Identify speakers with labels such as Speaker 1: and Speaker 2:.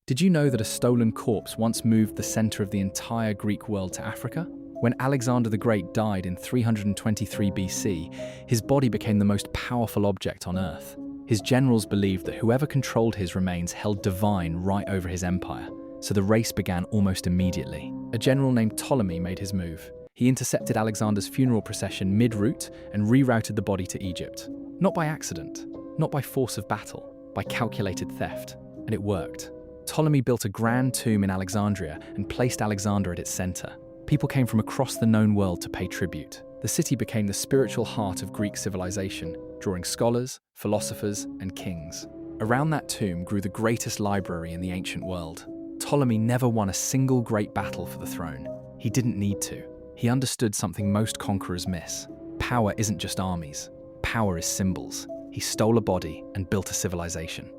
Speaker 1: Did you know that a stolen corpse once moved the center of the entire Greek world to Africa? When Alexander the Great died in 323 BC, his body became the most powerful object on Earth. His generals believed that whoever controlled his remains held divine right over his empire, so the race began almost immediately. A general named Ptolemy made his move. He intercepted Alexander's funeral procession mid-route and rerouted the body to Egypt. Not by accident, not by force of battle, by calculated theft. And it worked. Ptolemy built a grand tomb in Alexandria and placed Alexander at its center. People came from across the known world to pay tribute. The city became the spiritual heart of Greek civilization, drawing scholars, philosophers, and kings. Around that tomb grew the greatest library in the ancient world. Ptolemy never won a single great battle for the throne. He didn't need to. He understood something most conquerors miss. Power isn't just armies. Power is symbols. He stole a body and built a civilization.